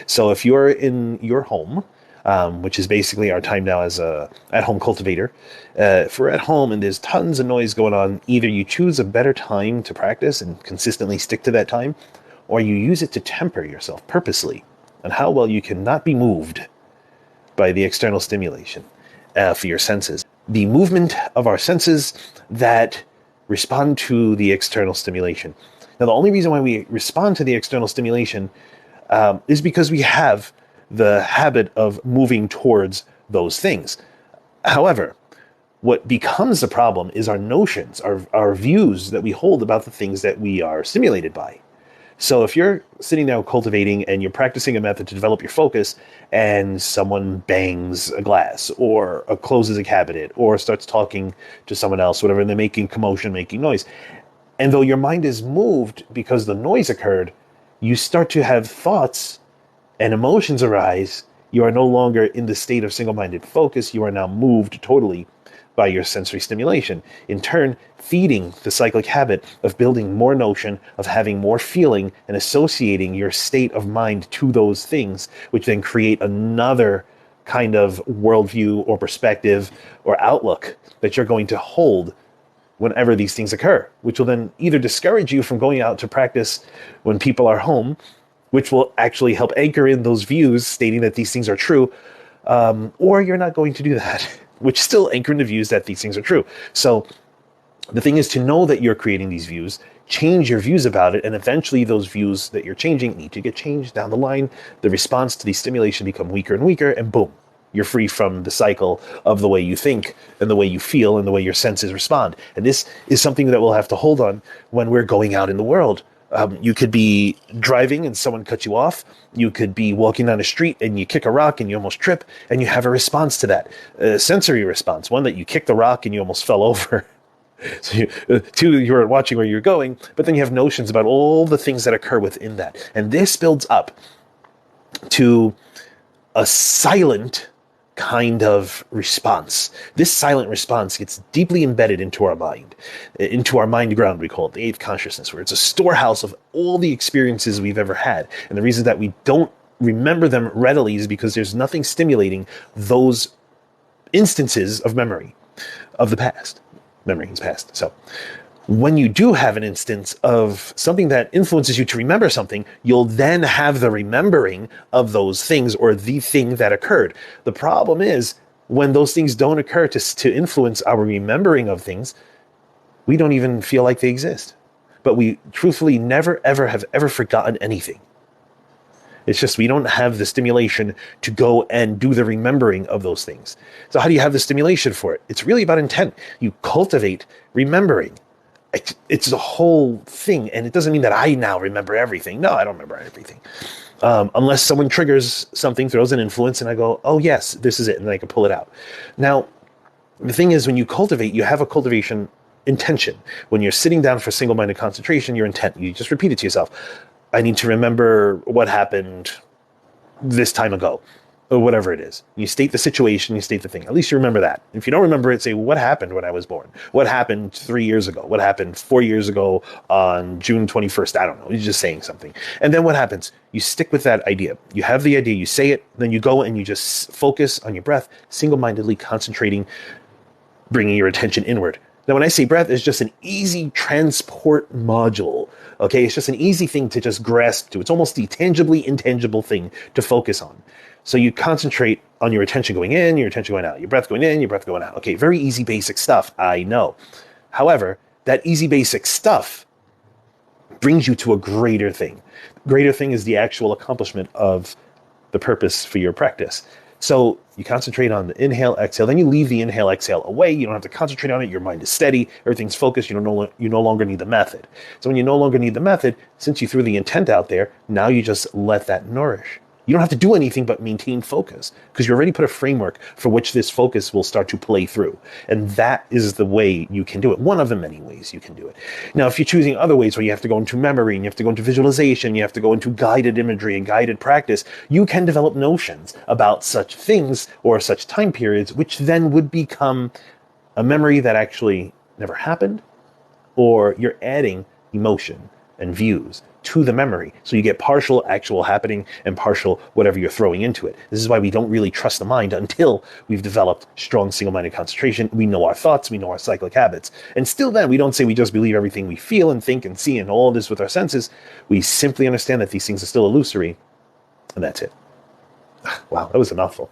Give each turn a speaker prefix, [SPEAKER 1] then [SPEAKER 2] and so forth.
[SPEAKER 1] So if you're in your home, which is basically our time now as a at-home cultivator, if we're at home and there's tons of noise going on, either you choose a better time to practice and consistently stick to that time, or you use it to temper yourself purposely on how well you cannot be moved by the external stimulation for your senses. The movement of our senses that respond to the external stimulation. Now, the only reason why we respond to the external stimulation is because we have the habit of moving towards those things. However, what becomes the problem is our notions, our views that we hold about the things that we are stimulated by. So if you're sitting down cultivating and you're practicing a method to develop your focus, and someone bangs a glass or closes a cabinet or starts talking to someone else, whatever, and they're making commotion, making noise, and though your mind is moved because the noise occurred, you start to have thoughts and emotions arise. You are no longer in the state of single-minded focus. You are now moved totally by your sensory stimulation, in turn feeding the cyclic habit of building more notion, of having more feeling, and associating your state of mind to those things, which then create another kind of worldview or perspective or outlook that you're going to hold whenever these things occur, which will then either discourage you from going out to practice when people are home, which will actually help anchor in those views stating that these things are true, or you're not going to do that, which still anchor in the views that these things are true. So the thing is to know that you're creating these views, change your views about it, and eventually those views that you're changing need to get changed down the line. The response to the stimulation become weaker and weaker, and boom, you're free from the cycle of the way you think and the way you feel and the way your senses respond. And this is something that we'll have to hold on when we're going out in the world. You could be driving and someone cuts you off. You could be walking down the street and you kick a rock and you almost trip, and you have a response to that. A sensory response, one that you kicked the rock and you almost fell over. So two, you were watching where you're going, but then you have notions about all the things that occur within that. And this builds up to a silent kind of response. This silent response gets deeply embedded into our mind ground, we call it the eighth consciousness, where it's a storehouse of all the experiences we've ever had. And the reason that we don't remember them readily is because there's nothing stimulating those instances of memory of the past. Memory is past. So when you do have an instance of something that influences you to remember something, you'll then have the remembering of those things or the thing that occurred. The problem is when those things don't occur to influence our remembering of things, we don't even feel like they exist. But we truthfully never, ever have ever forgotten anything. It's just we don't have the stimulation to go and do the remembering of those things. So how do you have the stimulation for it? It's really about intent. You cultivate remembering. It's a whole thing, and it doesn't mean that I now remember everything. No, I don't remember everything. Unless someone triggers something, throws an influence, and I go, oh yes, this is it, and I can pull it out. Now, the thing is, when you cultivate, you have a cultivation intention. When you're sitting down for single-minded concentration, your intent, you just repeat it to yourself. I need to remember what happened this time ago, or whatever it is. You state the situation, you state the thing. At least you remember that. If you don't remember it, say, what happened when I was born? What happened 3 years ago? What happened 4 years ago on June 21st? I don't know. You're just saying something. And then what happens? You stick with that idea. You have the idea, you say it, then you go and you just focus on your breath, single-mindedly concentrating, bringing your attention inward. Now, when I say breath, it's just an easy transport module. Okay, it's just an easy thing to just grasp to. It's almost the tangibly intangible thing to focus on. So you concentrate on your attention going in, your attention going out, your breath going in, your breath going out. Okay, very easy basic stuff, I know. However, that easy basic stuff brings you to a greater thing. Greater thing is the actual accomplishment of the purpose for your practice. So you concentrate on the inhale, exhale, then you leave the inhale, exhale away. You don't have to concentrate on it. Your mind is steady. Everything's focused. You no longer need the method. So when you no longer need the method, since you threw the intent out there, now you just let that nourish. You don't have to do anything but maintain focus because you already put a framework for which this focus will start to play through. And that is the way you can do it. One of the many ways you can do it. Now, if you're choosing other ways where you have to go into memory and you have to go into visualization, you have to go into guided imagery and guided practice, you can develop notions about such things or such time periods, which then would become a memory that actually never happened, or you're adding emotion and views to the memory. So you get partial actual happening and partial whatever you're throwing into it. This is why we don't really trust the mind until we've developed strong single-minded concentration. We know our thoughts, we know our cyclic habits. And still then, we don't say we just believe everything we feel and think and see and all this with our senses. We simply understand that these things are still illusory, and that's it. Wow, that was a mouthful.